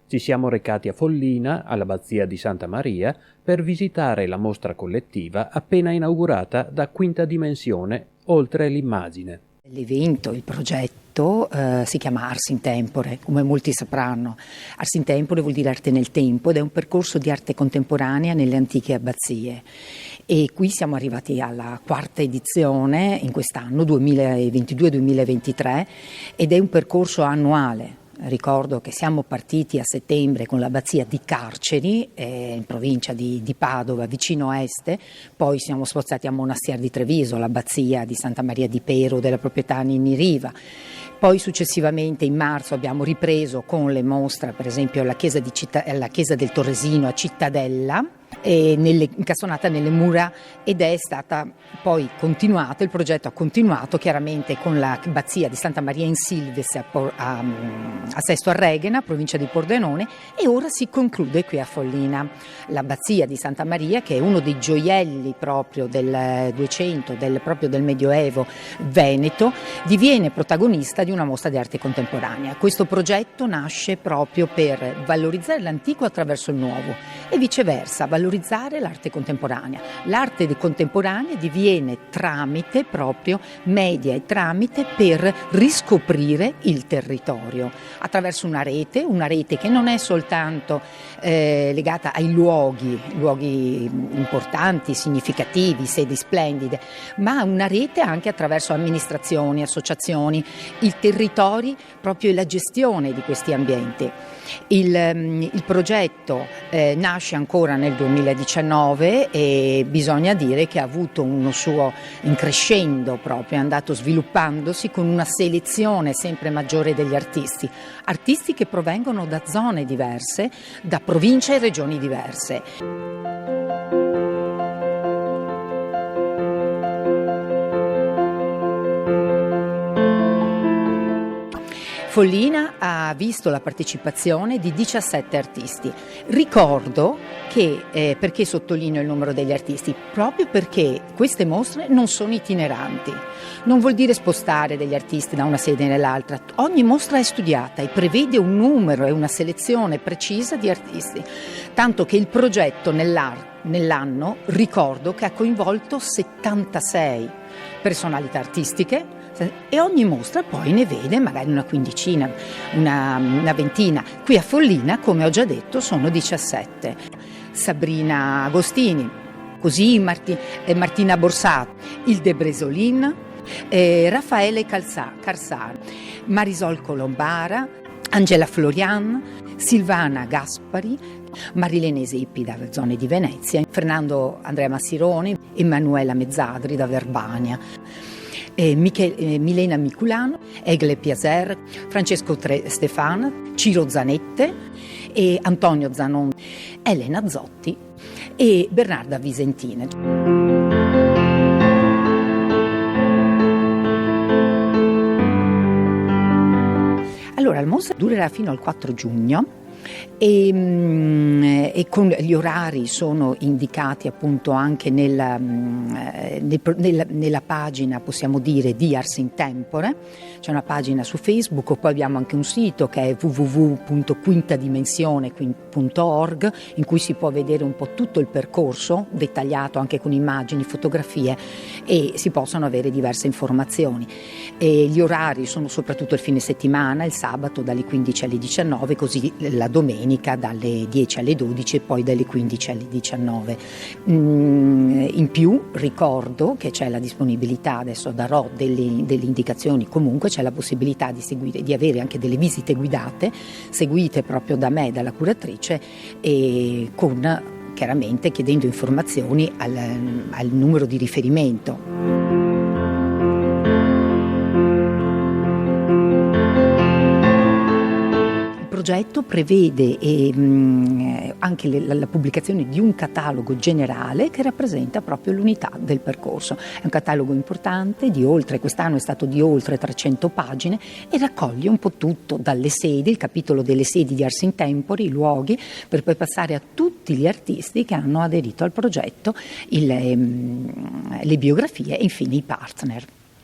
Ci siamo recati a Follina, all'Abbazia di Santa Maria, per visitare la mostra collettiva appena inaugurata da Quinta Dimensione, Oltre l'immagine. L'evento, il progetto si chiama Ars in Tempore, come molti sapranno. Ars in Tempore vuol dire arte nel tempo ed è un percorso di arte contemporanea nelle antiche abbazie. E qui siamo arrivati alla quarta edizione in quest'anno, 2022-2023, ed è un percorso annuale. Ricordo che siamo partiti a settembre con l'abbazia di Carceri, in provincia di Padova, vicino Este, poi siamo spostati a Monastir di Treviso, l'abbazia di Santa Maria di Pero della proprietà Ninni Riva. Poi successivamente in marzo abbiamo ripreso con le mostre, per esempio alla chiesa del Torresino a Cittadella, incastonata nelle mura, ed è stata poi continuata, il progetto ha continuato chiaramente con l'abbazia di Santa Maria in Silves a Sesto Arreghena, provincia di Pordenone, e ora si conclude qui a Follina. L'abbazia di Santa Maria, che è uno dei gioielli proprio del 200, proprio del Medioevo veneto, diviene protagonista di una mostra di arte contemporanea. Questo progetto nasce proprio per valorizzare l'antico attraverso il nuovo e viceversa, valorizzare l'arte contemporanea. L'arte contemporanea diviene tramite proprio media e tramite per riscoprire il territorio attraverso una rete che non è soltanto legata ai luoghi importanti, significativi, sedi splendide, ma una rete anche attraverso amministrazioni, associazioni, i territori proprio e la gestione di questi ambienti. Il progetto nasce ancora nel 2019 e bisogna dire che ha avuto uno suo increscendo proprio, è andato sviluppandosi con una selezione sempre maggiore degli artisti che provengono da zone diverse, da province e regioni diverse. Follina ha visto la partecipazione di 17 artisti. Ricordo che, perché sottolineo il numero degli artisti? Proprio perché queste mostre non sono itineranti. Non vuol dire spostare degli artisti da una sede nell'altra. Ogni mostra è studiata e prevede un numero e una selezione precisa di artisti. Tanto che il progetto nell'anno, ricordo che ha coinvolto 76 personalità artistiche, e ogni mostra poi ne vede magari una quindicina, una ventina. Qui a Follina, come ho già detto, sono 17. Sabrina Agostini, così Martina Borsato, Hilde Bresolin, Raffaele Carsaro, Marisol Colombara, Angela Florian, Silvana Gaspari, Marilene Zeppi da zone di Venezia, Fernando Andrea Massironi, Emanuela Mezzadri da Verbania, Milena Miculano, Egle Piaser, Francesco Stefan, Ciro Zanette, e Antonio Zanon, Elena Zotti e Bernarda Visentina. Allora, la mostra durerà fino al 4 giugno. E con gli orari sono indicati appunto anche nella pagina, possiamo dire, di Ars in Tempore. C'è una pagina su Facebook, poi abbiamo anche un sito che è www.quintadimensione.org, in cui si può vedere un po' tutto il percorso dettagliato anche con immagini, fotografie, e si possono avere diverse informazioni. E gli orari sono soprattutto il fine settimana, il sabato dalle 15 alle 19, così la domenica dalle 10 alle 12 e poi dalle 15 alle 19. In più ricordo che c'è la disponibilità, adesso darò delle indicazioni, comunque c'è la possibilità di avere anche delle visite guidate, seguite proprio da me, dalla curatrice, e con chiaramente chiedendo informazioni al numero di riferimento. Il progetto prevede anche la pubblicazione di un catalogo generale che rappresenta proprio l'unità del percorso. È un catalogo importante, quest'anno è stato di oltre 300 pagine, e raccoglie un po' tutto, dalle sedi, il capitolo delle sedi di Ars in Tempore, i luoghi, per poi passare a tutti gli artisti che hanno aderito al progetto, le biografie e infine i partner.